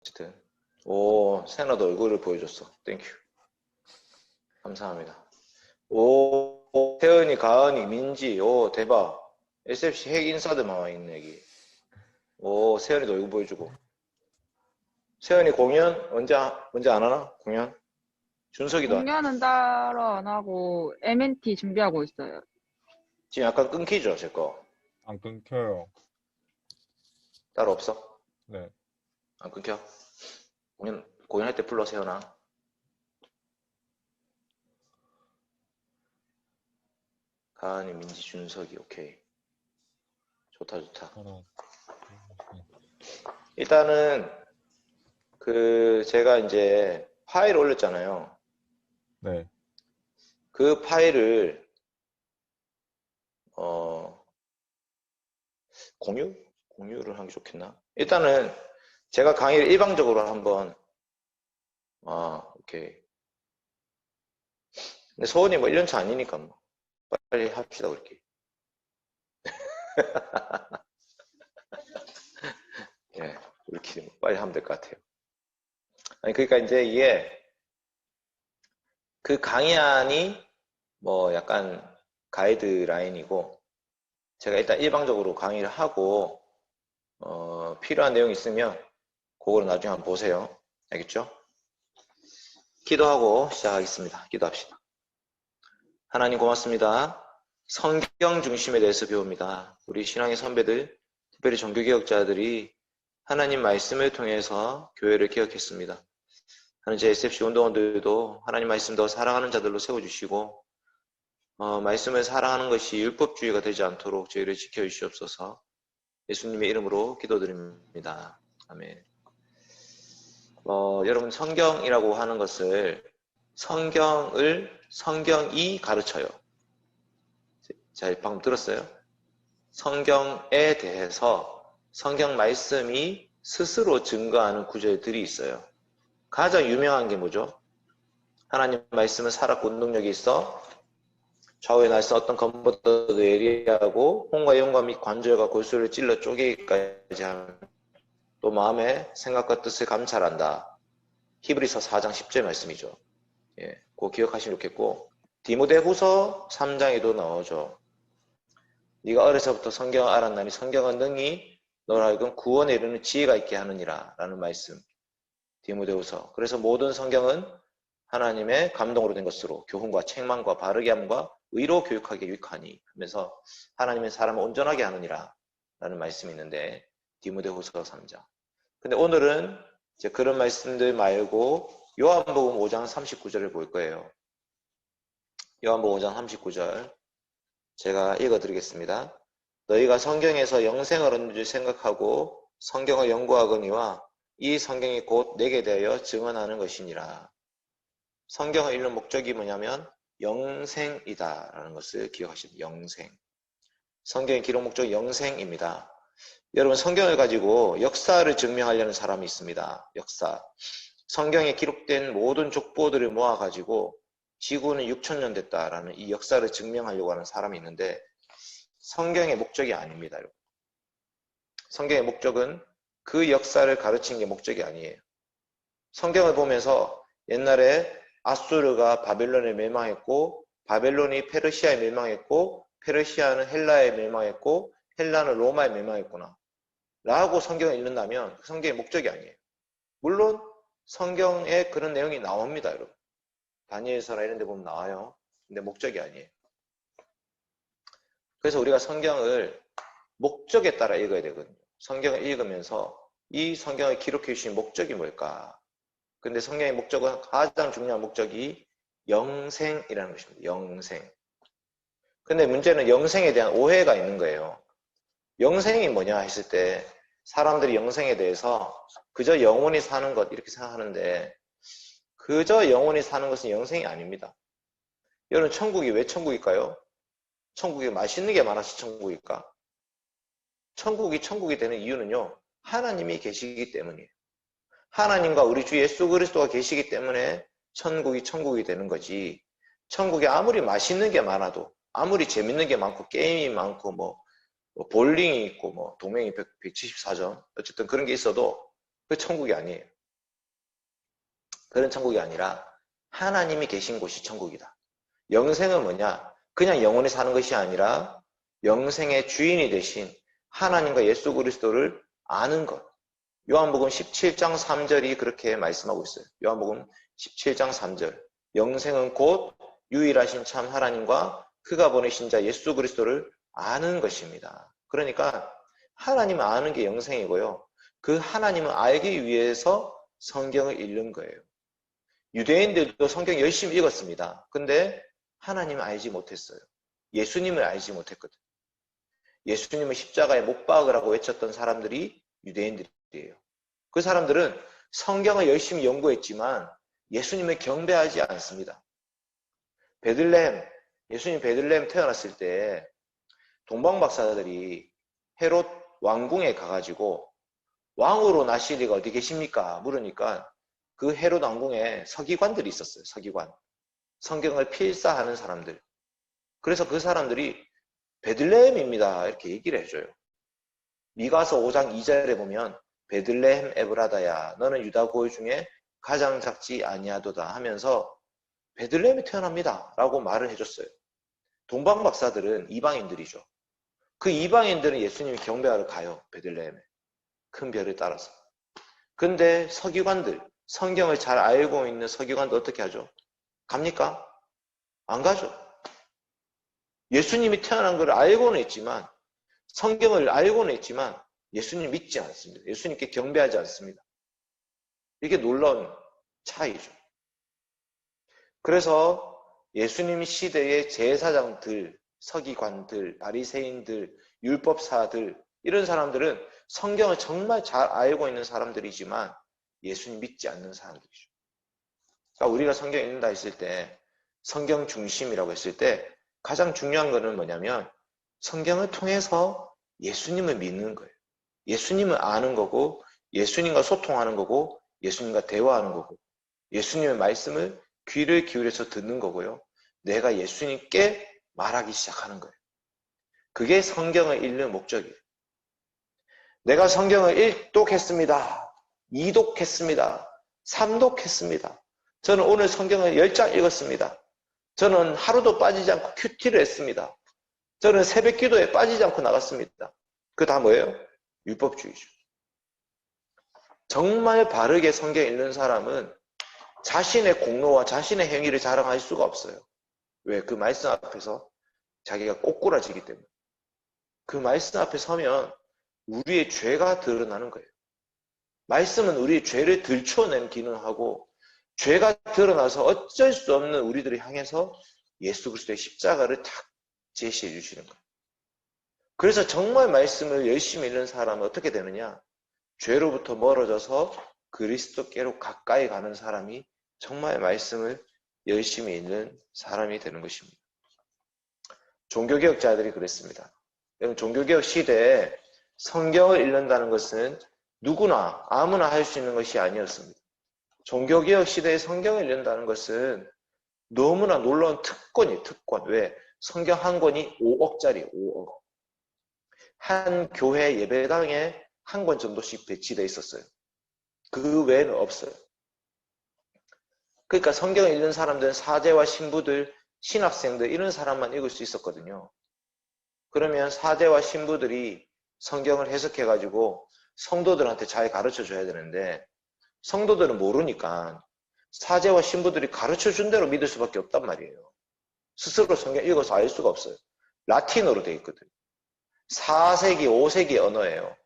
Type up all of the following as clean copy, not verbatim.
어쨌든 오, 세나도 얼굴을 보여줬어. 땡큐. 감사합니다. 오, 태연이, 가은이, 민지, 오, 대박. SFC 핵 인사들만 와 있네, 여기. 오, 세연이도 얼굴 보여주고. 세연이 공연 언제 안 하나? 공연? 준석이도 안 해. 공연은 따로 안 하고 MNT 준비하고 있어요. 지금 약간 끊기죠, 제 거. 안 끊겨요. 따로 없어? 네. 안 끊겨? 공연할 때 불러, 세연아. 가은이, 민지, 준석이, 오케이. 좋다, 좋다. 하나, 일단은, 제가 이제 파일 올렸잖아요. 네. 그 파일을, 공유를 하는 게 좋겠나? 일단은, 제가 강의를 일방적으로 한번, 오케이. 근데 소원이 뭐 1년차 아니니까 뭐, 빨리 합시다, 그렇게. 예, 이렇게 빨리 하면 될 것 같아요. 아니, 그러니까 이제 이게, 그 강의안이 뭐 약간 가이드라인이고, 제가 일단 일방적으로 강의를 하고, 필요한 내용이 있으면, 그거를 나중에 한번 보세요. 알겠죠? 기도하고 시작하겠습니다. 기도합시다. 하나님 고맙습니다. 성경 중심에 대해서 배웁니다. 우리 신앙의 선배들, 특별히 종교개혁자들이 하나님 말씀을 통해서 교회를 개혁했습니다. 하나님, 제 SFC 운동원들도 하나님 말씀 더 사랑하는 자들로 세워주시고, 말씀을 사랑하는 것이 율법주의가 되지 않도록 저희를 지켜주시옵소서. 예수님의 이름으로 기도드립니다. 아멘. 여러분, 성경이라고 하는 것을 성경이 가르쳐요. 자, 방금 들었어요? 성경에 대해서 성경 말씀이 스스로 증거하는 구절들이 있어요. 가장 유명한 게 뭐죠? 하나님 말씀은 살았고 운동력이 있어 좌우에 날선 어떤 검보다도 예리하고 홍과 영과 및 관절과 골수를 찔러 쪼개기까지 하는, 또 마음의 생각과 뜻을 감찰한다. 히브리서 4장 10절 말씀이죠. 예, 그거 기억하시면 좋겠고, 디모데후서 3장에도 나오죠. 네가 어려서부터 성경을 알았나니 성경은 능히 너를 하여금 구원에 이르는 지혜가 있게 하느니라 라는 말씀. 디모데후서. 그래서 모든 성경은 하나님의 감동으로 된 것으로 교훈과 책망과 바르게 함과 의로 교육하게 유익하니 하면서 하나님의 사람을 온전하게 하느니라 라는 말씀이 있는데, 디모데후서 3장. 근데 오늘은 이제 그런 말씀들 말고 요한복음 5장 39절을 볼 거예요. 요한복음 5장 39절 제가 읽어드리겠습니다. 너희가 성경에서 영생을 얻는 줄 생각하고 성경을 연구하거니와 이 성경이 곧 내게 대하여 증언하는 것이니라. 성경을 읽는 목적이 뭐냐면 영생이다 라는 것을 기억하십시오. 영생. 성경의 기록 목적이 영생입니다. 여러분, 성경을 가지고 역사를 증명하려는 사람이 있습니다. 역사. 성경에 기록된 모든 족보들을 모아가지고 지구는 6,000년 됐다라는 이 역사를 증명하려고 하는 사람이 있는데, 성경의 목적이 아닙니다. 여러분. 성경의 목적은 그 역사를 가르치는 게 목적이 아니에요. 성경을 보면서 옛날에 아수르가 바벨론에 멸망했고, 바벨론이 페르시아에 멸망했고, 페르시아는 헬라에 멸망했고, 헬라는 로마에 멸망했구나 라고 성경을 읽는다면 성경의 목적이 아니에요. 물론 성경에 그런 내용이 나옵니다, 여러분. 다니엘서나 이런 데 보면 나와요. 근데 목적이 아니에요. 그래서 우리가 성경을 목적에 따라 읽어야 되거든요. 성경을 읽으면서 이 성경을 기록해 주신 목적이 뭘까? 근데 성경의 목적은, 가장 중요한 목적이 영생이라는 것입니다. 영생. 근데 문제는 영생에 대한 오해가 있는 거예요. 영생이 뭐냐 했을 때 사람들이 영생에 대해서 그저 영원히 사는 것 이렇게 생각하는데, 그저 영원히 사는 것은 영생이 아닙니다. 여러분, 천국이 왜 천국일까요? 천국에 맛있는 게 많아서 천국일까? 천국이 천국이 되는 이유는요, 하나님이 계시기 때문이에요. 하나님과 우리 주 예수 그리스도가 계시기 때문에 천국이 천국이 되는 거지, 천국에 아무리 맛있는 게 많아도, 아무리 재밌는 게 많고 게임이 많고 뭐 볼링이 있고 뭐 도명이 174점 어쨌든 그런 게 있어도 그 천국이 아니에요. 그런 천국이 아니라 하나님이 계신 곳이 천국이다. 영생은 뭐냐? 그냥 영원히 사는 것이 아니라 영생의 주인이 되신 하나님과 예수 그리스도를 아는 것. 요한복음 17장 3절이 그렇게 말씀하고 있어요. 요한복음 17장 3절. 영생은 곧 유일하신 참 하나님과 그가 보내신 자 예수 그리스도를 아는 것입니다. 그러니까 하나님을 아는 게 영생이고요. 그 하나님을 알기 위해서 성경을 읽는 거예요. 유대인들도 성경 열심히 읽었습니다. 근데 하나님을 알지 못했어요. 예수님을 알지 못했거든요. 예수님을 십자가에 못 박으라고 외쳤던 사람들이 유대인들이에요. 그 사람들은 성경을 열심히 연구했지만 예수님을 경배하지 않습니다. 예수님 베들레헴 태어났을 때 동방박사들이 헤롯 왕궁에 가가지고 왕으로 나실 리가 어디 계십니까? 물으니까 그 헤롯 왕궁에 서기관들이 있었어요. 서기관. 성경을 필사하는 사람들. 그래서 그 사람들이 베들레헴입니다. 이렇게 얘기를 해줘요. 미가서 5장 2절에 보면 베들레헴 에브라다야 너는 유다 고을 중에 가장 작지 아니하도다 하면서 베들레헴이 태어납니다. 라고 말을 해줬어요. 동방박사들은 이방인들이죠. 그 이방인들은 예수님이 경배하러 가요. 베들레헴에. 큰 별을 따라서. 근데 서기관들, 성경을 잘 알고 있는 서기관들 어떻게 하죠? 갑니까? 안 가죠. 예수님이 태어난 걸 알고는 있지만 성경을 알고는 있지만 예수님 믿지 않습니다. 예수님께 경배하지 않습니다. 이게 놀라운 차이죠. 그래서 예수님 시대의 제사장들, 서기관들, 바리새인들, 율법사들 이런 사람들은 성경을 정말 잘 알고 있는 사람들이지만 예수님 믿지 않는 사람들이죠. 그러니까 우리가 성경 읽는다 했을 때 성경 중심이라고 했을 때 가장 중요한 거는 뭐냐면 성경을 통해서 예수님을 믿는 거예요. 예수님을 아는 거고 예수님과 소통하는 거고 예수님과 대화하는 거고 예수님의 말씀을 귀를 기울여서 듣는 거고요. 내가 예수님께 말하기 시작하는 거예요. 그게 성경을 읽는 목적이에요. 내가 성경을 1독했습니다. 2독했습니다. 3독했습니다. 저는 오늘 성경을 10장 읽었습니다. 저는 하루도 빠지지 않고 큐티를 했습니다. 저는 새벽 기도에 빠지지 않고 나갔습니다. 그거 다 뭐예요? 율법주의죠. 정말 바르게 성경 읽는 사람은 자신의 공로와 자신의 행위를 자랑할 수가 없어요. 왜? 그 말씀 앞에서 자기가 꼬꾸라지기 때문에. 그 말씀 앞에 서면 우리의 죄가 드러나는 거예요. 말씀은 우리의 죄를 들춰내는 기능을 하고 죄가 드러나서 어쩔 수 없는 우리들을 향해서 예수 그리스도의 십자가를 탁 제시해 주시는 거예요. 그래서 정말 말씀을 열심히 읽는 사람은 어떻게 되느냐? 죄로부터 멀어져서 그리스도께로 가까이 가는 사람이 정말 말씀을 열심히 읽는 사람이 되는 것입니다. 종교개혁자들이 그랬습니다. 여러분, 종교개혁 시대에 성경을 읽는다는 것은 누구나 아무나 할 수 있는 것이 아니었습니다. 종교개혁 시대에 성경을 읽는다는 것은 너무나 놀라운 특권이에요. 특권. 왜? 성경 한 권이 5억짜리 5억. 한 교회 예배당에 한 권 정도씩 배치되어 있었어요. 그 외에는 없어요. 그러니까 성경을 읽는 사람들은 사제와 신부들, 신학생들 이런 사람만 읽을 수 있었거든요. 그러면 사제와 신부들이 성경을 해석해가지고 성도들한테 잘 가르쳐 줘야 되는데 성도들은 모르니까 사제와 신부들이 가르쳐 준 대로 믿을 수밖에 없단 말이에요. 스스로 성경 읽어서 알 수가 없어요. 라틴어로 되어 있거든요. 4세기, 5세기 언어예요.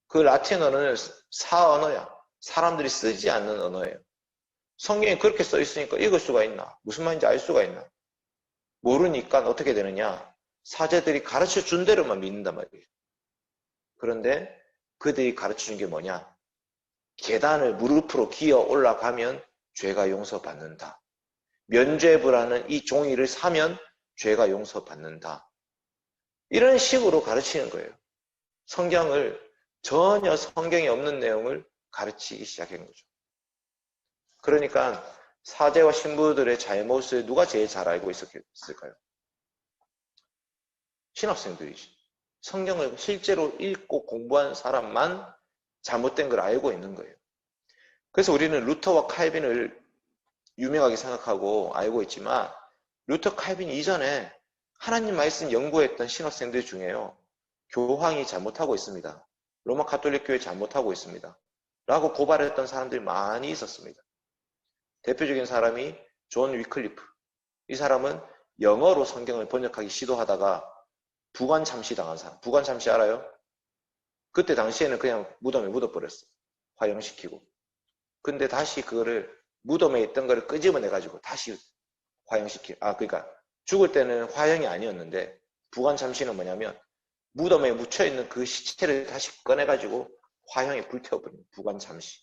그 라틴어는 사언어야. 사람들이 쓰지 않는 언어예요. 성경에 그렇게 써 있으니까 읽을 수가 있나? 무슨 말인지 알 수가 있나? 모르니까 어떻게 되느냐? 사제들이 가르쳐 준 대로만 믿는단 말이에요. 그런데 그들이 가르쳐 준 게 뭐냐? 계단을 무릎으로 기어 올라가면 죄가 용서받는다. 면죄부라는 이 종이를 사면 죄가 용서받는다. 이런 식으로 가르치는 거예요. 성경을 전혀 성경에 없는 내용을 가르치기 시작한 거죠. 그러니까 사제와 신부들의 잘못을 누가 제일 잘 알고 있었을까요? 신학생들이지. 성경을 실제로 읽고 공부한 사람만 잘못된 걸 알고 있는 거예요. 그래서 우리는 루터와 칼빈을 유명하게 생각하고 알고 있지만 루터 칼빈 이전에 하나님 말씀 연구했던 신학생들 중에요. 교황이 잘못하고 있습니다. 로마 가톨릭 교회 잘못하고 있습니다. 라고 고발했던 사람들이 많이 있었습니다. 대표적인 사람이 존 위클리프. 이 사람은 영어로 성경을 번역하기 시도하다가 부관 참시 당한 사람. 부관 참시 알아요? 그때 당시에는 그냥 무덤에 묻어버렸어요. 화형시키고. 근데 다시 그거를 무덤에 있던 거를 끄집어내가지고 다시 그러니까 죽을 때는 화형이 아니었는데 부관 참시는 뭐냐면 무덤에 묻혀있는 그 시체를 다시 꺼내가지고 화형에 불태워버리는 부관 참시.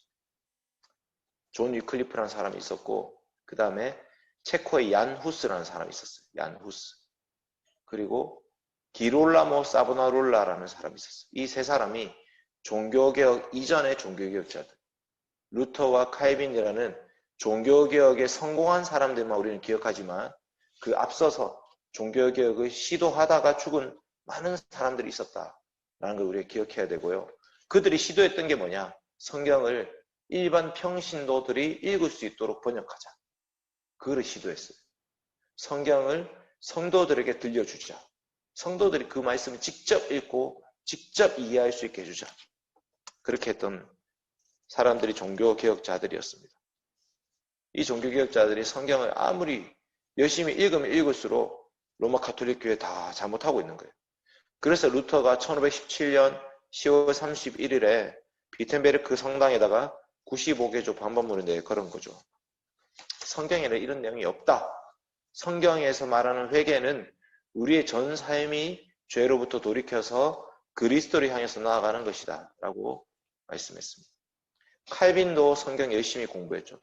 존 위클리프라는 사람이 있었고 그 다음에 체코의 얀 후스라는 사람이 있었어요. 얀 후스. 그리고 기롤라모 사보나롤라라는 사람이 있었어요. 이 세 사람이 종교개혁 이전의 종교개혁자들. 루터와 칼빈이라는 종교개혁에 성공한 사람들만 우리는 기억하지만 그 앞서서 종교개혁을 시도하다가 죽은 많은 사람들이 있었다라는 걸 우리가 기억해야 되고요. 그들이 시도했던 게 뭐냐? 성경을 일반 평신도들이 읽을 수 있도록 번역하자. 그거를 시도했어요. 성경을 성도들에게 들려주자. 성도들이 그 말씀을 직접 읽고 직접 이해할 수 있게 해주자. 그렇게 했던 사람들이 종교개혁자들이었습니다. 이 종교개혁자들이 성경을 아무리 열심히 읽으면 읽을수록 로마 가톨릭 교회 다 잘못하고 있는 거예요. 그래서 루터가 1517년 10월 31일에 비텐베르크 성당에다가 95개조 반박문을 걸은 거죠. 성경에는 이런 내용이 없다. 성경에서 말하는 회개는 우리의 전 삶이 죄로부터 돌이켜서 그리스도를 향해서 나아가는 것이다 라고 말씀했습니다. 칼빈도 성경 열심히 공부했죠.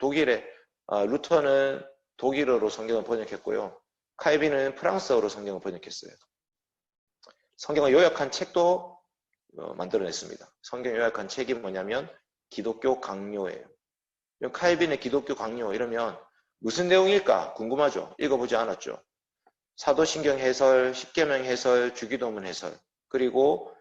루터는 독일어로 성경을 번역했고요. 칼빈은 프랑스어로 성경을 번역했어요. 성경을 요약한 책도 만들어냈습니다. 성경 요약한 책이 뭐냐면 기독교 강요예요. 칼빈의 기독교 강요 이러면 무슨 내용일까 궁금하죠? 읽어보지 않았죠? 사도신경 해설, 십계명 해설, 주기도문 해설, 그리고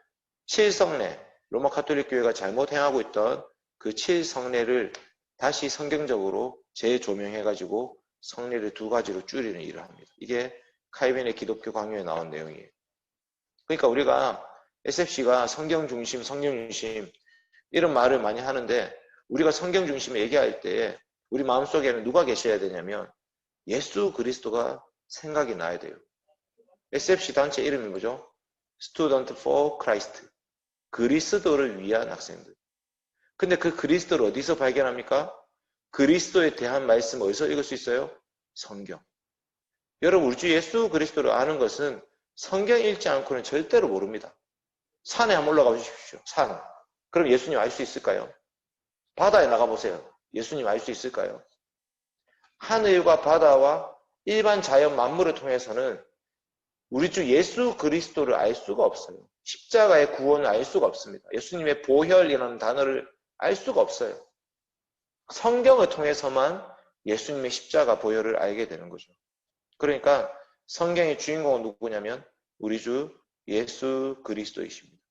칠성례, 로마 가톨릭 교회가 잘못 행하고 있던 그 칠성례를 다시 성경적으로 재조명해가지고 성례를 두 가지로 줄이는 일을 합니다. 이게 칼빈의 기독교 강요에 나온 내용이에요. 그러니까 우리가 SFC가 성경 중심, 성경 중심 이런 말을 많이 하는데 우리가 성경 중심에 얘기할 때 우리 마음속에는 누가 계셔야 되냐면 예수 그리스도가 생각이 나야 돼요. SFC 단체 이름이 뭐죠? Student for Christ. 그리스도를 위한 학생들. 근데 그 그리스도를 어디서 발견합니까? 그리스도에 대한 말씀 어디서 읽을 수 있어요? 성경. 여러분 우리 주 예수 그리스도를 아는 것은 성경 읽지 않고는 절대로 모릅니다. 산에 한번 올라가 보십시오. 산. 그럼 예수님 알 수 있을까요? 바다에 나가보세요. 예수님 알 수 있을까요? 하늘과 바다와 일반 자연 만물을 통해서는 우리 주 예수 그리스도를 알 수가 없어요. 십자가의 구원을 알 수가 없습니다. 예수님의 보혈이라는 단어를 알 수가 없어요. 성경을 통해서만 예수님의 십자가 보혈을 알게 되는 거죠. 그러니까 성경의 주인공은 누구냐면 우리 주 예수 그리스도이십니다.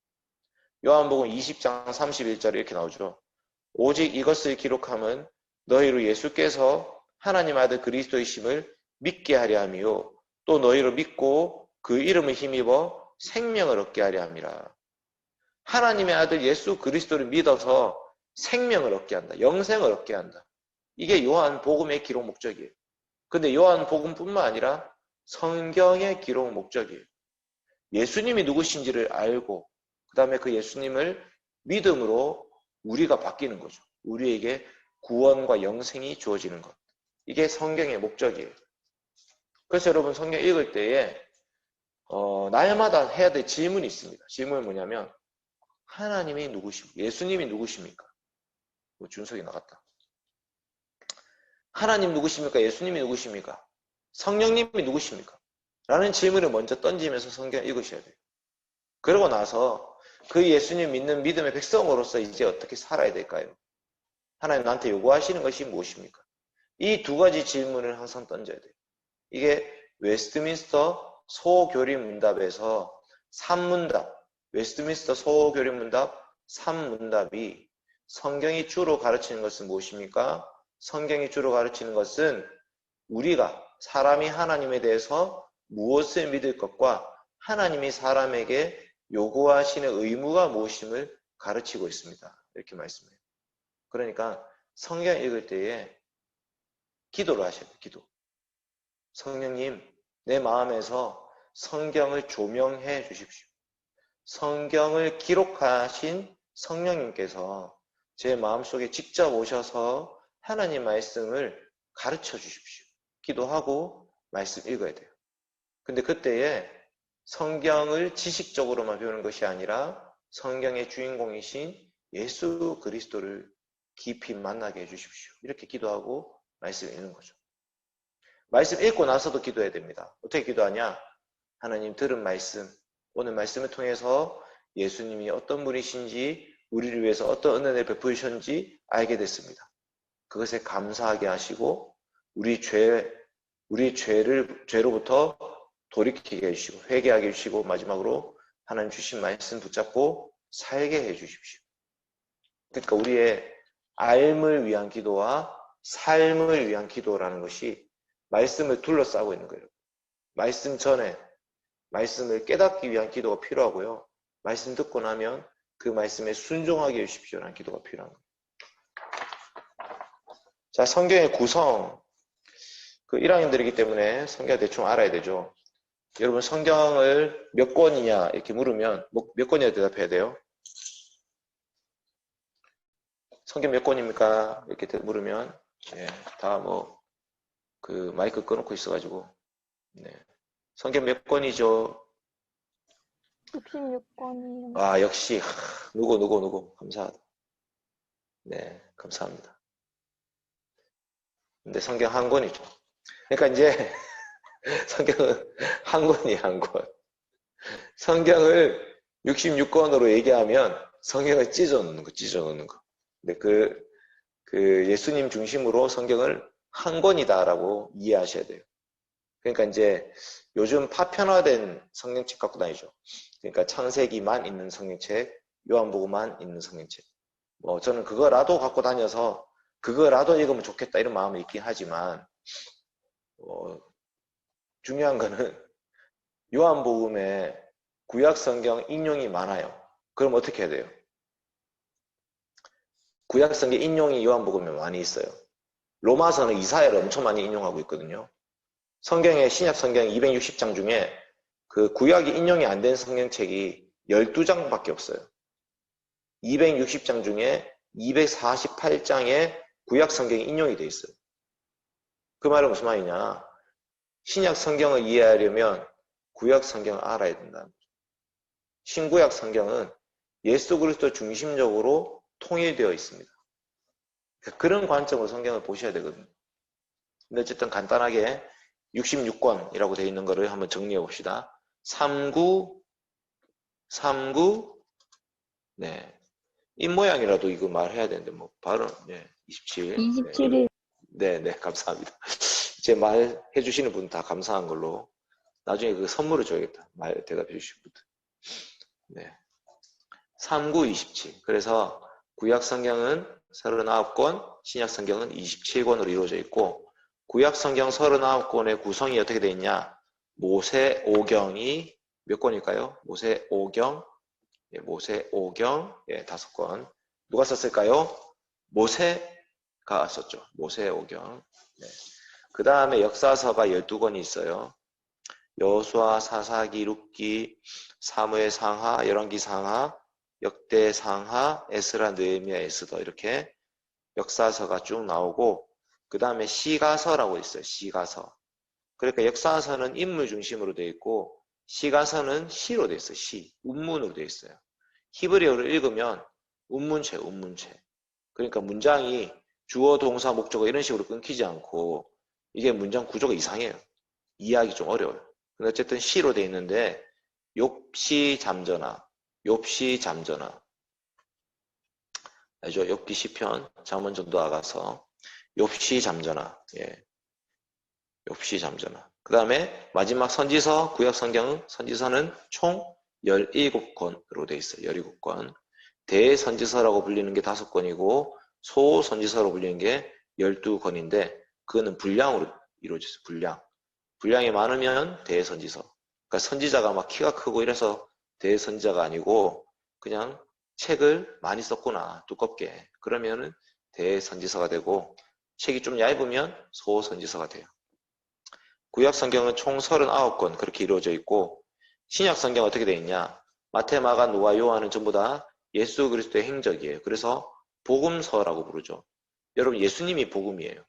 요한복음 20장 31절에 이렇게 나오죠. 오직 이것을 기록함은 너희로 예수께서 하나님 아들 그리스도이심을 믿게 하려 함이요 또 너희로 믿고 그 이름을 힘입어 생명을 얻게 하려 함이라. 하나님의 아들 예수 그리스도를 믿어서 생명을 얻게 한다. 영생을 얻게 한다. 이게 요한복음의 기록 목적이에요. 근데 요한복음뿐만 아니라 성경의 기록 목적이에요. 예수님이 누구신지를 알고 그 다음에 그 예수님을 믿음으로 우리가 바뀌는 거죠. 우리에게 구원과 영생이 주어지는 것. 이게 성경의 목적이에요. 그래서 여러분 성경 읽을 때에 날마다 해야 될 질문이 있습니다. 질문은 뭐냐면 하나님이 누구십니까? 예수님이 누구십니까? 준석이 나갔다. 하나님 누구십니까? 예수님이 누구십니까? 성령님이 누구십니까? 라는 질문을 먼저 던지면서 성경을 읽으셔야 돼요. 그러고 나서 그 예수님 믿는 믿음의 백성으로서 이제 어떻게 살아야 될까요? 하나님 나한테 요구하시는 것이 무엇입니까? 이 두 가지 질문을 항상 던져야 돼요. 이게 웨스트민스터 소교리 문답에서 3문답, 웨스트민스터 소교리 문답 3문답이 성경이 주로 가르치는 것은 무엇입니까? 성경이 주로 가르치는 것은 우리가 사람이 하나님에 대해서 무엇을 믿을 것과 하나님이 사람에게 요구하시는 의무가 무엇임을 가르치고 있습니다. 이렇게 말씀해요. 그러니까 성경 읽을 때에 기도를 하셔야 돼요. 기도. 성령님, 내 마음에서 성경을 조명해 주십시오. 성경을 기록하신 성령님께서 제 마음속에 직접 오셔서 하나님 말씀을 가르쳐 주십시오. 기도하고 말씀 읽어야 돼요. 근데 그때에 성경을 지식적으로만 배우는 것이 아니라 성경의 주인공이신 예수 그리스도를 깊이 만나게 해주십시오. 이렇게 기도하고 말씀 읽는 거죠. 말씀 읽고 나서도 기도해야 됩니다. 어떻게 기도하냐? 하나님 들은 말씀, 오늘 말씀을 통해서 예수님이 어떤 분이신지 우리를 위해서 어떤 은혜를 베푸셨는지 알게 됐습니다. 그것에 감사하게 하시고 우리 죄로부터 돌이키게 해주시고 회개하게 해주시고 마지막으로 하나님 주신 말씀 붙잡고 살게 해주십시오. 그러니까 우리의 알을 위한 기도와 삶을 위한 기도라는 것이 말씀을 둘러싸고 있는 거예요. 말씀 전에 말씀을 깨닫기 위한 기도가 필요하고요. 말씀 듣고 나면 그 말씀에 순종하게 해주십시오라는 기도가 필요한 거예요. 자, 성경의 구성. 1학년들이기 때문에 성경 대충 알아야 되죠. 여러분 성경을 몇 권이냐 이렇게 물으면 몇 권이냐 대답해야 돼요. 성경 몇 권입니까? 이렇게 물으면 다 마이크 꺼놓고 있어가지고 성경 몇 권이죠? 66권이요. 아 역시 누구 감사하다. 네 감사합니다. 근데 성경 한 권이죠. 그러니까 이제 성경은 한 권이에요, 한 권. 성경을 66권으로 얘기하면 성경을 찢어 놓는 거. 근데 그 예수님 중심으로 성경을 한 권이다라고 이해하셔야 돼요. 그러니까 이제 요즘 파편화된 성경책 갖고 다니죠. 그러니까 창세기만 있는 성경책, 요한복음만 있는 성경책. 저는 그거라도 갖고 다녀서 그거라도 읽으면 좋겠다 이런 마음이 있긴 하지만 중요한 거는 요한복음에 구약 성경 인용이 많아요. 그럼 어떻게 해야 돼요? 구약 성경 인용이 요한복음에 많이 있어요. 로마서는 이사야를 엄청 많이 인용하고 있거든요. 성경의 신약 성경 260장 중에 그 구약이 인용이 안 된 성경책이 12장밖에 없어요. 260장 중에 248장에 구약 성경이 인용이 돼 있어요. 그 말은 무슨 말이냐? 신약 성경을 이해하려면 구약 성경을 알아야 된다는 거죠. 신구약 성경은 예수 그리스도 중심적으로 통일되어 있습니다. 그런 관점으로 성경을 보셔야 되거든요. 근데 어쨌든 간단하게 66권이라고 되어 있는 거를 한번 정리해 봅시다. 39, 입모양이라도 이거 말해야 되는데 발음 27. 27일. 네, 감사합니다. 제 말 해주시는 분 다 감사한 걸로 나중에 그 선물을 줘야겠다. 말 대답해 주신 분들. 네. 39, 27. 그래서 구약 성경은 39권, 신약 성경은 27권으로 이루어져 있고 구약 성경 39권의 구성이 어떻게 되어 있냐? 모세 오경이 몇 권일까요? 모세 오경 5권. 누가 썼을까요? 모세가 썼죠. 모세 오경. 그 다음에 역사서가 12권이 있어요. 여호수아, 사사기, 룻기, 사무엘 상하, 열왕기 상하, 역대 상하, 에스라, 느헤미야, 에스더 이렇게 역사서가 쭉 나오고 그 다음에 시가서라고 있어요. 시가서. 그러니까 역사서는 인물 중심으로 되어 있고 시가서는 시로 되어 있어요. 시, 운문으로 되어 있어요. 히브리어를 읽으면 운문체. 그러니까 문장이 주어, 동사, 목적어 이런 식으로 끊기지 않고 이게 문장 구조가 이상해요. 이해하기 좀 어려워요. 근데 어쨌든 시로 되어 있는데 욥시 잠전하. 알죠? 욥기 시편, 잠언 전도와 가서 욥시 잠전하. 욥시 잠전하. 그 다음에 마지막 선지서, 구약 성경은 선지서는 총 17권으로 되어 있어요. 17권. 대선지서라고 불리는 게 5권이고 소선지서로 불리는 게 12권인데 그거는 분량으로 이루어졌어요. 분량이 많으면 대선지서. 그러니까 선지자가 막 키가 크고 이래서 대선지자가 아니고 그냥 책을 많이 썼구나, 두껍게. 그러면은 대선지서가 되고 책이 좀 얇으면 소선지서가 돼요. 구약 성경은 총 39권 그렇게 이루어져 있고 신약 성경 어떻게 되어 있냐? 마태, 마가, 누가, 요한은 전부 다 예수 그리스도의 행적이에요. 그래서 복음서라고 부르죠. 여러분 예수님이 복음이에요.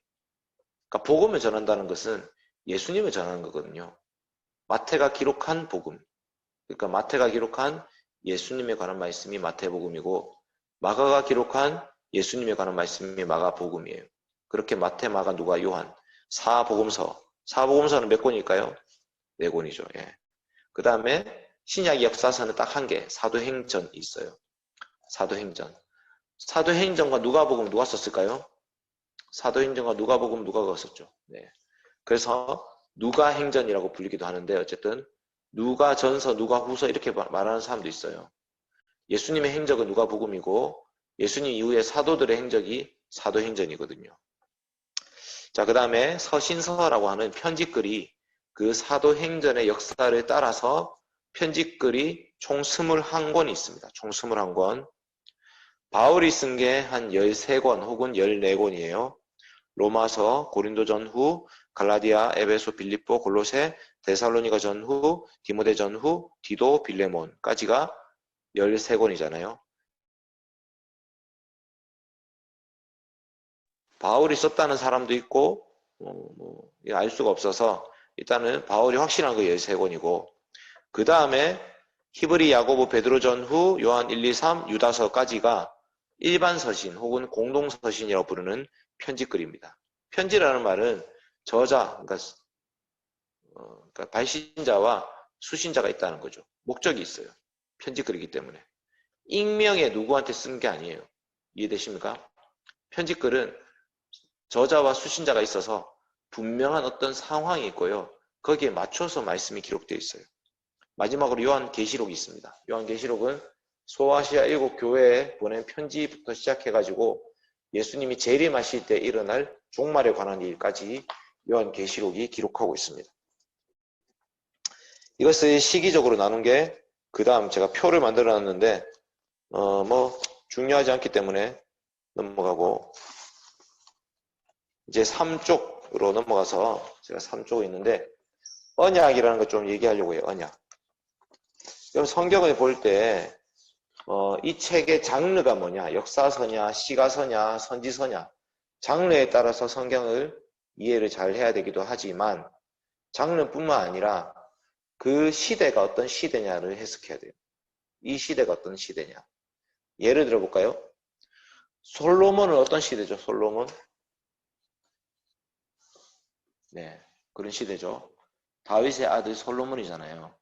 그러니까 복음을 전한다는 것은 예수님을 전하는 거거든요. 마태가 기록한 복음. 그러니까 마태가 기록한 예수님에 관한 말씀이 마태복음이고 마가가 기록한 예수님에 관한 말씀이 마가복음이에요. 그렇게 마태, 마가, 누가, 요한 4복음서. 4복음서는 몇 권일까요? 4권이죠. 예. 그 다음에 신약 역사서는 딱 한 개, 사도행전이 있어요. 사도행전. 사도행전과 누가복음 누가 썼을까요? 사도행전과 누가복음 누가가 썼죠. 네. 그래서 누가행전이라고 불리기도 하는데 어쨌든 누가전서, 누가후서 이렇게 말하는 사람도 있어요. 예수님의 행적은 누가복음이고 예수님 이후에 사도들의 행적이 사도행전이거든요. 자, 그 다음에 서신서라고 하는 편지글이 그 사도행전의 역사를 따라서 편지글이 총 21권이 있습니다. 총 21권. 바울이 쓴 게 한 13권 혹은 14권이에요. 로마서, 고린도 전후, 갈라디아, 에베소, 빌립보, 골로새, 데살로니가 전후, 디모데 전후, 디도, 빌레몬까지가 13권이잖아요. 바울이 썼다는 사람도 있고 알 수가 없어서 일단은 바울이 확실한 거 13권이고 그 다음에 히브리, 야고보, 베드로 전후, 요한 1, 2, 3, 유다서까지가 일반 서신 혹은 공동 서신이라고 부르는 편지글입니다. 편지라는 말은 저자, 그러니까 발신자와 수신자가 있다는 거죠. 목적이 있어요. 편지글이기 때문에. 익명에 누구한테 쓴 게 아니에요. 이해되십니까? 편지글은 저자와 수신자가 있어서 분명한 어떤 상황이 있고요. 거기에 맞춰서 말씀이 기록되어 있어요. 마지막으로 요한계시록이 있습니다. 요한계시록은 소아시아 7교회에 보낸 편지부터 시작해가지고 예수님이 재림하실 때 일어날 종말에 관한 일까지 요한계시록이 기록하고 있습니다. 이것을 시기적으로 나눈 게 그 다음 제가 표를 만들어 놨는데 중요하지 않기 때문에 넘어가고 이제 3쪽으로 넘어가서 제가 3쪽에 있는데 언약이라는 거 좀 얘기하려고 해요. 언약. 그럼 성경을 볼 때 이 책의 장르가 뭐냐, 역사서냐, 시가서냐, 선지서냐, 장르에 따라서 성경을 이해를 잘 해야 되기도 하지만 장르뿐만 아니라 그 시대가 어떤 시대냐를 해석해야 돼요. 이 시대가 어떤 시대냐. 예를 들어 볼까요? 솔로몬은 어떤 시대죠? 솔로몬? 네, 그런 시대죠. 다윗의 아들 솔로몬이잖아요.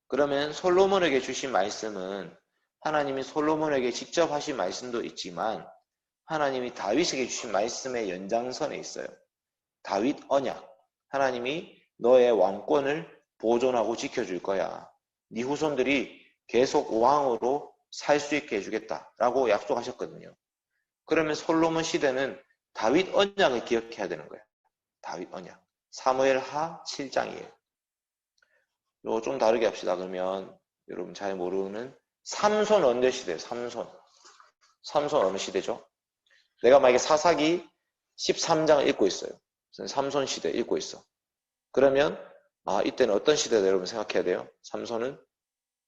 그러면 솔로몬에게 주신 말씀은 하나님이 솔로몬에게 직접 하신 말씀도 있지만 하나님이 다윗에게 주신 말씀의 연장선에 있어요. 다윗 언약. 하나님이 너의 왕권을 보존하고 지켜줄 거야. 네 후손들이 계속 왕으로 살 수 있게 해주겠다라고 약속하셨거든요. 그러면 솔로몬 시대는 다윗 언약을 기억해야 되는 거예요. 다윗 언약. 사무엘하 7장이에요. 이거 좀 다르게 합시다. 그러면 여러분 잘 모르는 삼손 언제 시대예요? 삼손 어느 시대죠? 내가 만약에 사사기 13장을 읽고 있어요. 삼손 시대 읽고 있어. 그러면 이때는 어떤 시대다 여러분 생각해야 돼요? 삼손은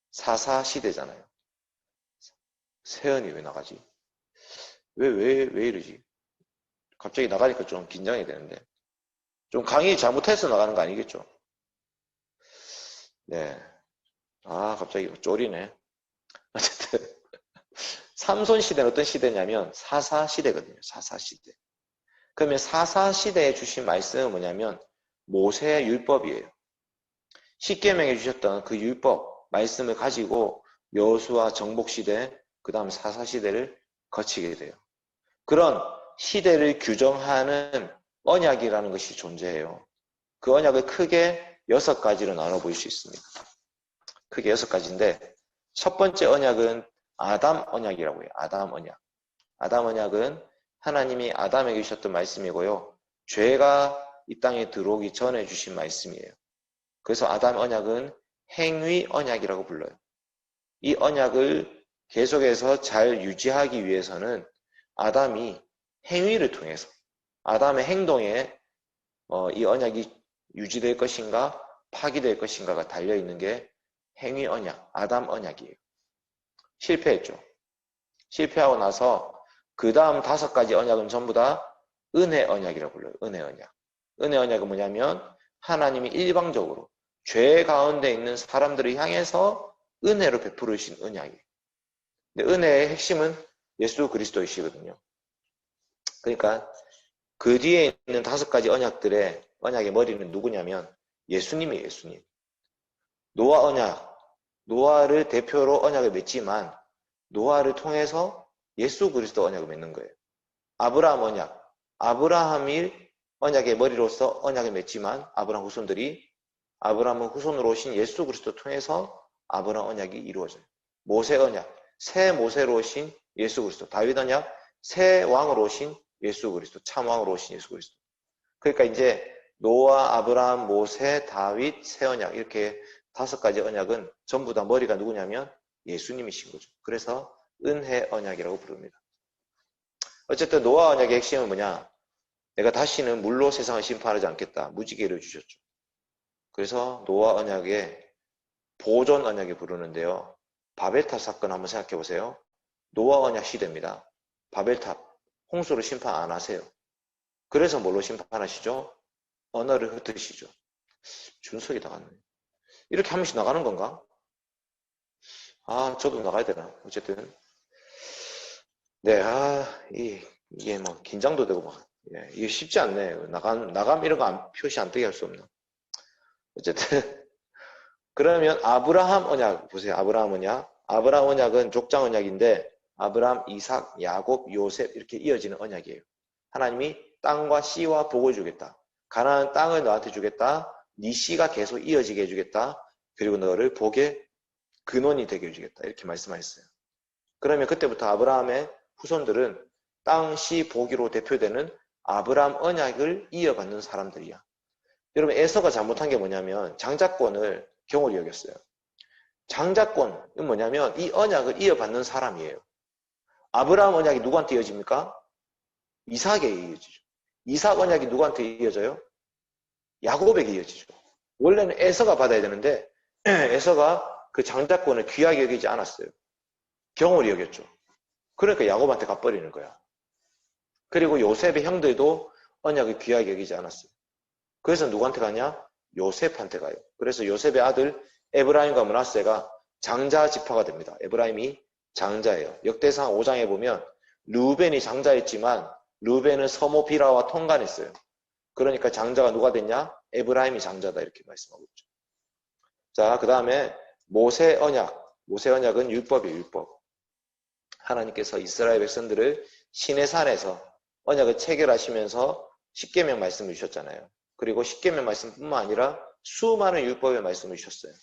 사사 시대잖아요. 세연이 왜 나가지? 왜 이러지? 갑자기 나가니까 좀 긴장이 되는데. 좀 강의 잘못해서 나가는 거 아니겠죠? 네. 갑자기 쫄이네. 어쨌든 삼손 시대는 어떤 시대냐면 사사 시대거든요. 사사 시대. 그러면 사사 시대에 주신 말씀은 뭐냐면 모세의 율법이에요. 십계명에 주셨던 그 율법 말씀을 가지고 여호수아 정복 시대, 그 다음 사사 시대를 거치게 돼요. 그런 시대를 규정하는 언약이라는 것이 존재해요. 그 언약을 크게 6가지로 나눠 볼 수 있습니다. 크게 6가지인데 첫 번째 언약은 아담 언약이라고 해요. 아담 언약. 아담 언약은 하나님이 아담에게 주셨던 말씀이고요. 죄가 이 땅에 들어오기 전에 주신 말씀이에요. 그래서 아담 언약은 행위 언약이라고 불러요. 이 언약을 계속해서 잘 유지하기 위해서는 아담이 행위를 통해서 아담의 행동에 이 언약이 유지될 것인가 파기될 것인가가 달려있는 게 행위 언약, 아담 언약이에요. 실패했죠. 실패하고 나서 그 다음 5가지 언약은 전부 다 은혜 언약이라고 불러요. 은혜 언약. 은혜 언약은 뭐냐면 하나님이 일방적으로 죄 가운데 있는 사람들을 향해서 은혜로 베푸르신 언약이에요. 근데 은혜의 핵심은 예수 그리스도이시거든요. 그러니까 그 뒤에 있는 5가지 언약들의 언약의 머리는 누구냐면 예수님이에요. 예수님. 노아 언약, 노아를 대표로 언약을 맺지만 노아를 통해서 예수 그리스도 언약을 맺는 거예요. 아브라함 언약, 아브라함이 언약의 머리로서 언약을 맺지만 아브라함 후손들이 아브라함 후손으로 오신 예수 그리스도 통해서 아브라함 언약이 이루어져요. 모세 언약, 새 모세로 오신 예수 그리스도, 다윗 언약, 새 왕으로 오신 예수 그리스도, 참 왕으로 오신 예수 그리스도. 그러니까 이제 노아, 아브라함, 모세, 다윗, 새 언약 이렇게 5가지 언약은 전부 다 머리가 누구냐면 예수님이신 거죠. 그래서 은혜 언약이라고 부릅니다. 어쨌든 노아 언약의 핵심은 뭐냐? 내가 다시는 물로 세상을 심판하지 않겠다. 무지개를 주셨죠. 그래서 노아 언약의 보존 언약이 부르는데요. 바벨탑 사건 한번 생각해 보세요. 노아 언약 시대입니다. 바벨탑, 홍수로 심판 안 하세요. 그래서 뭘로 심판하시죠? 언어를 흩으시죠. 준석이 나갔네. 이렇게 한 번씩 나가는 건가? 아, 저도 나가야 되나? 어쨌든. 네, 이게 뭐, 긴장도 되고 막, 예, 이게 쉽지 않네. 나감 이런 거 표시 안 뜨게 할 수 없나. 어쨌든. 그러면 아브라함 언약, 보세요. 아브라함 언약. 아브라함 언약은 족장 언약인데, 아브라함, 이삭, 야곱, 요셉 이렇게 이어지는 언약이에요. 하나님이 땅과 씨와 복을 주겠다. 가나안 땅을 너한테 주겠다. 네 씨가 계속 이어지게 해주겠다. 그리고 너를 복의 근원이 되게 해주겠다. 이렇게 말씀하셨어요. 그러면 그때부터 아브라함의 후손들은 땅, 씨, 복이로 대표되는 아브라함 언약을 이어받는 사람들이야. 여러분, 에서가 잘못한 게 뭐냐면 장자권을 경홀히 여겼어요. 장자권은 뭐냐면 이 언약을 이어받는 사람이에요. 아브라함 언약이 누구한테 이어집니까? 이삭에게 이어지죠. 이삭 언약이 누구한테 이어져요? 야곱에게 이어지죠. 원래는 에서가 받아야 되는데 에서가 그 장자권을 귀하게 여기지 않았어요. 경홀히 여겼죠. 그러니까 야곱한테 가버리는 거야. 그리고 요셉의 형들도 언약을 귀하게 여기지 않았어요. 그래서 누구한테 가냐? 요셉한테 가요. 그래서 요셉의 아들 에브라임과 므낫세가 장자 지파가 됩니다. 에브라임이 장자예요. 역대상 5장에 보면 르우벤이 장자였지만 르우벤은 서모 비라와 통간했어요. 그러니까 장자가 누가 됐냐? 에브라임이 장자다 이렇게 말씀하고 있죠. 자, 그 다음에 모세 언약. 모세 언약은 율법이에요. 율법. 하나님께서 이스라엘 백성들을 시내산에서 언약을 체결하시면서 십계명 말씀을 주셨잖아요. 그리고 십계명 말씀뿐만 아니라 수많은 율법의 말씀을 주셨어요.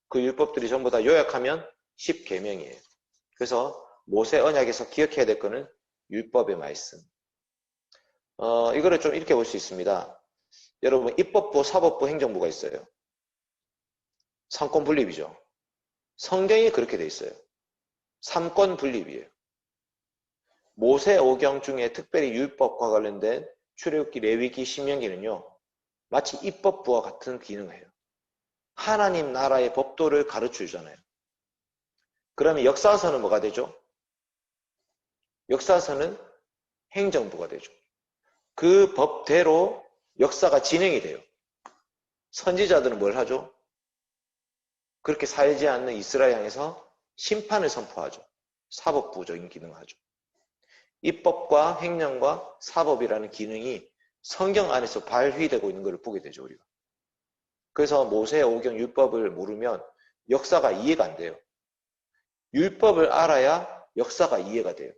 그 율법들이 전부 다 요약하면 십계명이에요. 그래서 모세 언약에서 기억해야 될 거는 율법의 말씀. 이거를 좀 이렇게 볼 수 있습니다. 여러분, 입법부, 사법부, 행정부가 있어요. 삼권 분립이죠. 성경이 그렇게 돼 있어요. 삼권 분립이에요. 모세 오경 중에 특별히 율법과 관련된 출애굽기, 레위기, 신명기는요. 마치 입법부와 같은 기능을 해요. 하나님 나라의 법도를 가르쳐 주잖아요. 그러면 역사서는 뭐가 되죠? 역사서는 행정부가 되죠. 그 법대로 역사가 진행이 돼요. 선지자들은 뭘 하죠? 그렇게 살지 않는 이스라엘 향해서 심판을 선포하죠. 사법부적인 기능을 하죠. 입법과 행정과 사법이라는 기능이 성경 안에서 발휘되고 있는 걸 보게 되죠, 우리가. 그래서 모세 오경 율법을 모르면 역사가 이해가 안 돼요. 율법을 알아야 역사가 이해가 돼요.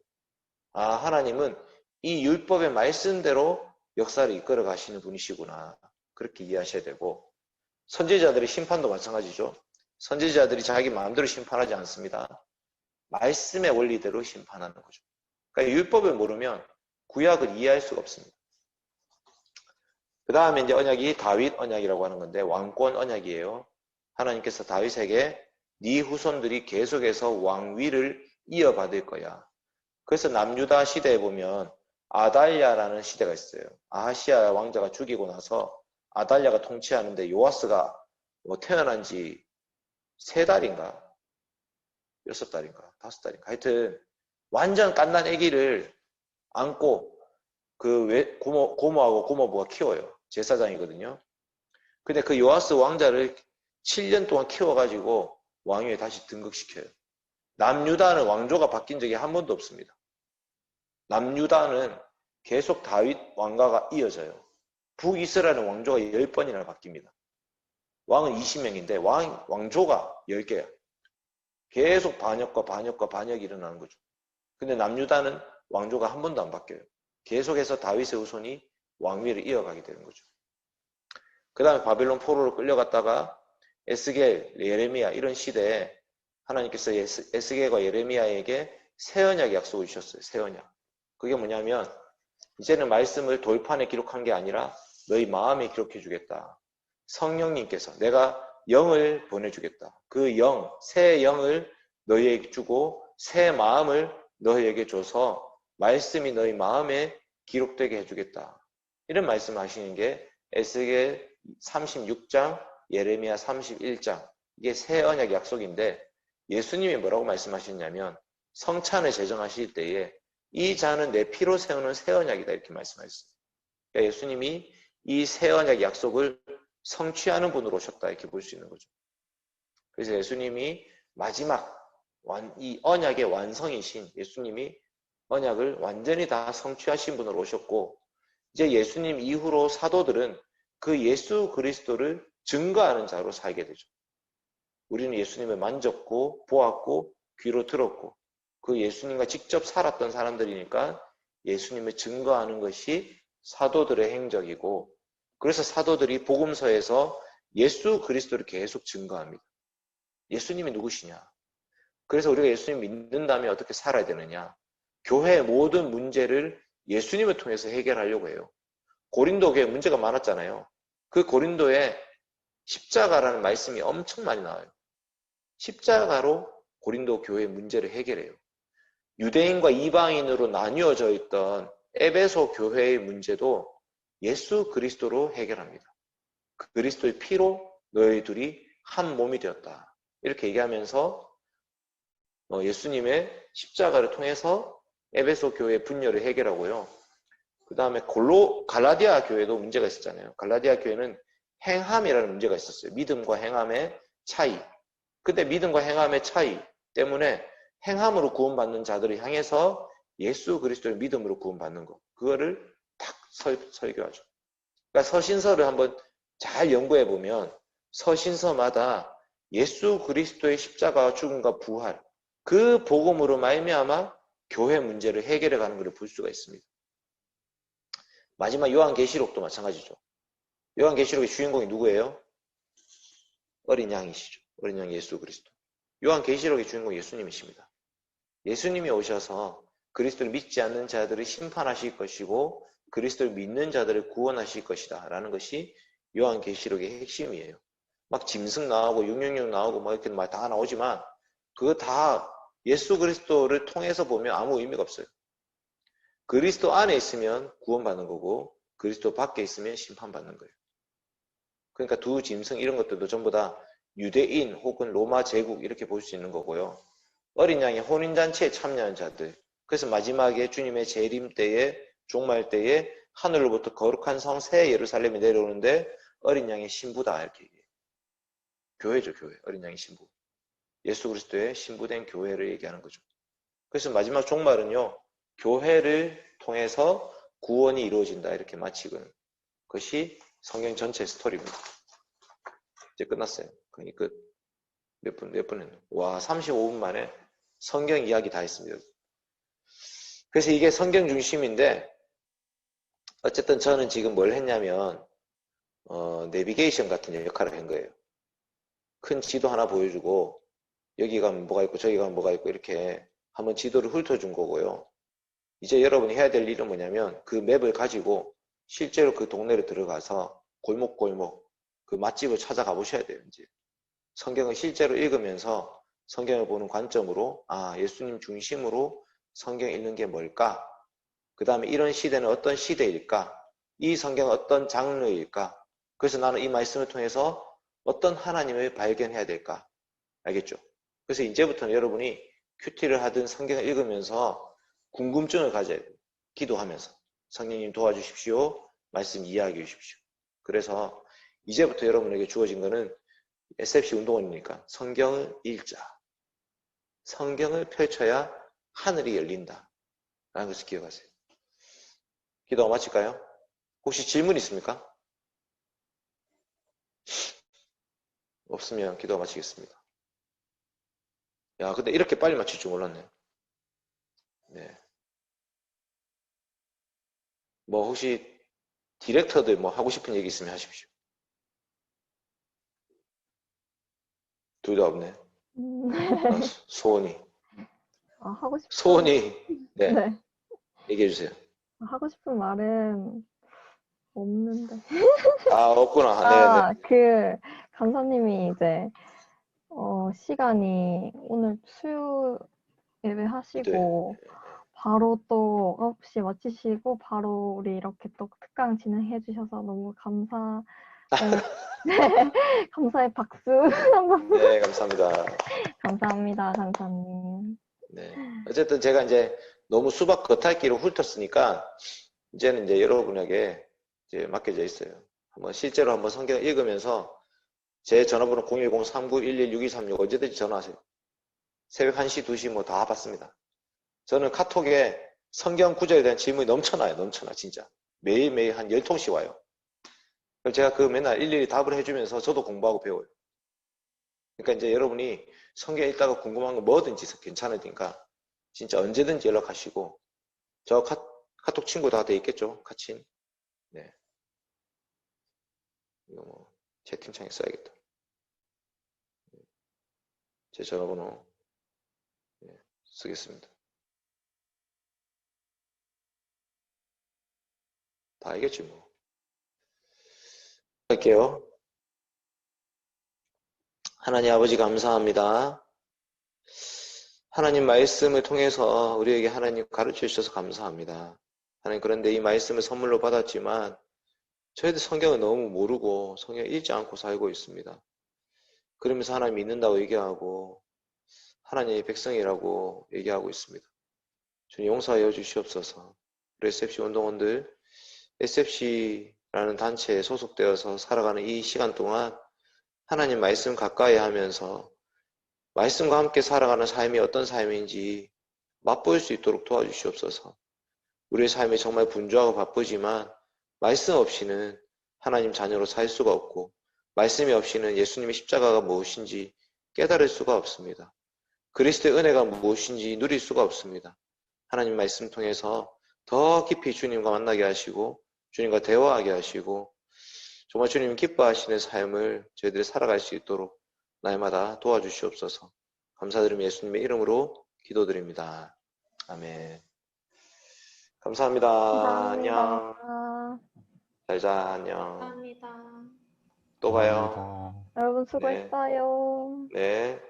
아, 하나님은 이 율법의 말씀대로 역사를 이끌어 가시는 분이시구나. 그렇게 이해하셔야 되고, 선지자들의 심판도 마찬가지죠. 선지자들이 자기 마음대로 심판하지 않습니다. 말씀의 원리대로 심판하는 거죠. 그러니까 율법을 모르면 구약을 이해할 수가 없습니다. 그 다음에 이제 언약이 다윗 언약이라고 하는 건데 왕권 언약이에요. 하나님께서 다윗에게 네 후손들이 계속해서 왕위를 이어받을 거야. 그래서 남유다 시대에 보면 아달랴라는 시대가 있어요. 아하시아 왕자가 죽이고 나서 아달랴가 통치하는데 요아스가 뭐 태어난 지 3달인가 6달인가 5달인가 하여튼 완전 갓난 아기를 안고 그 고모하고 고모부가 키워요. 제사장이거든요. 근데 그 요아스 왕자를 7년 동안 키워가지고 왕위에 다시 등극시켜요. 남유다는 왕조가 바뀐 적이 한 번도 없습니다. 남유다는 계속 다윗 왕가가 이어져요. 북이스라엘은 왕조가 10번이나 바뀝니다. 왕은 20명인데 왕조가 10개야. 계속 반역과 반역과 반역이 일어나는 거죠. 근데 남유다는 왕조가 한 번도 안 바뀌어요. 계속해서 다윗의 후손이 왕위를 이어가게 되는 거죠. 그 다음에 바벨론 포로로 끌려갔다가 에스겔, 예레미야 이런 시대에 하나님께서 에스겔과 예레미야에게 새 언약 약속을 주셨어요. 새 언약. 그게 뭐냐면 이제는 말씀을 돌판에 기록한 게 아니라 너희 마음에 기록해 주겠다. 성령님께서 내가 영을 보내주겠다. 그 영, 새 영을 너희에게 주고 새 마음을 너희에게 줘서 말씀이 너희 마음에 기록되게 해주겠다. 이런 말씀을 하시는 게 에스겔 36장, 예레미야 31장. 이게 새 언약 약속인데 예수님이 뭐라고 말씀하셨냐면 성찬을 제정하실 때에 이 잔은 내 피로 세우는 새 언약이다 이렇게 말씀하셨어요. 그러니까 예수님이 이 새 언약 약속을 성취하는 분으로 오셨다 이렇게 볼 수 있는 거죠. 그래서 예수님이 마지막 이 언약의 완성이신 예수님이 언약을 완전히 다 성취하신 분으로 오셨고 이제 예수님 이후로 사도들은 그 예수 그리스도를 증거하는 자로 살게 되죠. 우리는 예수님을 만졌고 보았고 귀로 들었고 그 예수님과 직접 살았던 사람들이니까 예수님을 증거하는 것이 사도들의 행적이고 그래서 사도들이 복음서에서 예수 그리스도를 계속 증거합니다. 예수님이 누구시냐? 그래서 우리가 예수님 믿는다면 어떻게 살아야 되느냐? 교회의 모든 문제를 예수님을 통해서 해결하려고 해요. 고린도 교회 문제가 많았잖아요. 그 고린도에 십자가라는 말씀이 엄청 많이 나와요. 십자가로 고린도 교회의 문제를 해결해요. 유대인과 이방인으로 나뉘어져 있던 에베소 교회의 문제도 예수 그리스도로 해결합니다. 그리스도의 피로 너희들이 한 몸이 되었다. 이렇게 얘기하면서 예수님의 십자가를 통해서 에베소 교회의 분열을 해결하고요. 그 다음에 갈라디아 교회도 문제가 있었잖아요. 갈라디아 교회는 행함이라는 문제가 있었어요. 믿음과 행함의 차이. 근데 믿음과 행함의 차이 때문에 행함으로 구원받는 자들을 향해서 예수 그리스도의 믿음으로 구원받는 것. 그거를 딱 설교하죠. 그러니까 서신서를 한번 잘 연구해 보면 서신서마다 예수 그리스도의 십자가와 죽음과 부활 그 복음으로 말미암아 교회 문제를 해결해 가는 것을 볼 수가 있습니다. 마지막 요한계시록도 마찬가지죠. 요한계시록의 주인공이 누구예요? 어린 양이시죠. 어린 양 예수 그리스도. 요한계시록의 주인공 예수님이십니다. 예수님이 오셔서 그리스도를 믿지 않는 자들을 심판하실 것이고 그리스도를 믿는 자들을 구원하실 것이다 라는 것이 요한계시록의 핵심이에요. 막 짐승 나오고 666 나오고 뭐 이렇게 막 다 나오지만 그거 다 예수 그리스도를 통해서 보면 아무 의미가 없어요. 그리스도 안에 있으면 구원받는 거고 그리스도 밖에 있으면 심판받는 거예요. 그러니까 두 짐승 이런 것들도 전부 다 유대인 혹은 로마 제국 이렇게 볼 수 있는 거고요. 어린 양의 혼인잔치에 참여한 자들. 그래서 마지막에 주님의 재림 때에 종말 때에 하늘로부터 거룩한 성 새 예루살렘이 내려오는데 어린 양의 신부다 이렇게 얘기해요. 교회죠, 교회. 어린 양의 신부. 예수 그리스도의 신부된 교회를 얘기하는 거죠. 그래서 마지막 종말은요. 교회를 통해서 구원이 이루어진다 이렇게 마치고는 그것이 성경 전체 스토리입니다. 이제 끝났어요. 거의 끝. 몇 분 했노? 와, 35분 만에 성경 이야기 다 했습니다. 그래서 이게 성경 중심인데 어쨌든 저는 지금 뭘 했냐면 내비게이션 같은 역할을 한 거예요. 큰 지도 하나 보여주고 여기 가면 뭐가 있고 저기 가면 뭐가 있고 이렇게 한번 지도를 훑어준 거고요. 이제 여러분이 해야 될 일은 뭐냐면 그 맵을 가지고 실제로 그 동네로 들어가서 골목골목 그 맛집을 찾아가 보셔야 돼요. 이제 성경을 실제로 읽으면서 성경을 보는 관점으로 아, 예수님 중심으로 성경 읽는 게 뭘까? 그 다음에 이런 시대는 어떤 시대일까? 이 성경은 어떤 장르일까? 그래서 나는 이 말씀을 통해서 어떤 하나님을 발견해야 될까? 알겠죠? 그래서 이제부터는 여러분이 큐티를 하든 성경을 읽으면서 궁금증을 가져야 돼요. 기도하면서. 성령님 도와주십시오. 말씀 이해하게 해주십시오. 그래서 이제부터 여러분에게 주어진 거는 SFC 운동원이니까 성경을 읽자. 성경을 펼쳐야 하늘이 열린다. 라는 것을 기억하세요. 기도가 마칠까요? 혹시 질문 있습니까? 없으면 기도가 마치겠습니다. 야, 근데 이렇게 빨리 마칠 줄 몰랐네요. 네. 뭐 혹시 디렉터들 뭐 하고 싶은 얘기 있으면 하십시오. 둘 다 없네. 아, 소원이. 하고 싶은, 소원이, 네, 네. 얘기해 주세요. 하고 싶은 말은 없는데. 아, 없구나. 네네. 강사님이 이제, 시간이 오늘 수요 예배 네. 하시고, 바로 또 9시에 마치시고, 바로 우리 이렇게 또 특강 진행해 주셔서 너무 감사의 박수 한번. 네, 감사합니다. 감사합니다, 강사님. 네. 어쨌든 제가 이제 너무 수박 겉핥기로 훑었으니까 이제는 이제 여러분에게 이제 맡겨져 있어요. 실제로 한번 성경 읽으면서 제 전화번호 010-3911-6236 언제든지 전화하세요. 새벽 1시, 2시 뭐 다 받습니다. 저는 카톡에 성경 구절에 대한 질문이 넘쳐나요. 넘쳐나 진짜. 매일매일 한 10통씩 와요. 그럼 제가 그 맨날 일일이 답을 해주면서 저도 공부하고 배워요. 그러니까 이제 여러분이 성경 읽다가 궁금한 거 뭐든지 괜찮으니까 진짜 언제든지 연락하시고 저 카톡 친구 다 돼 있겠죠? 같이. 네. 이거 뭐 채팅창에 써야겠다. 제 전화번호 쓰겠습니다. 다 알겠지 뭐. 할게요. 하나님 아버지 감사합니다. 하나님 말씀을 통해서 우리에게 하나님 가르쳐 주셔서 감사합니다. 하나님 그런데 이 말씀을 선물로 받았지만 저희들 성경을 너무 모르고 성경 읽지 않고 살고 있습니다. 그러면서 하나님 믿는다고 얘기하고 하나님의 백성이라고 얘기하고 있습니다. 주님 용서하여 주시옵소서. 우리 SFC 운동원들 SFC라는 단체에 소속되어서 살아가는 이 시간 동안 하나님 말씀 가까이 하면서 말씀과 함께 살아가는 삶이 어떤 삶인지 맛볼 수 있도록 도와주시옵소서. 우리의 삶이 정말 분주하고 바쁘지만 말씀 없이는 하나님 자녀로 살 수가 없고 말씀이 없이는 예수님의 십자가가 무엇인지 깨달을 수가 없습니다. 그리스도의 은혜가 무엇인지 누릴 수가 없습니다. 하나님 말씀 통해서 더 깊이 주님과 만나게 하시고 주님과 대화하게 하시고 정말 주님 기뻐하시는 삶을 저희들이 살아갈 수 있도록 날마다 도와주시옵소서. 감사드리며 예수님의 이름으로 기도드립니다. 아멘. 감사합니다. 안녕. 감사합니다. 잘자. 안녕. 감사합니다. 또 봐요. 감사합니다. 여러분 네. 수고했어요. 네.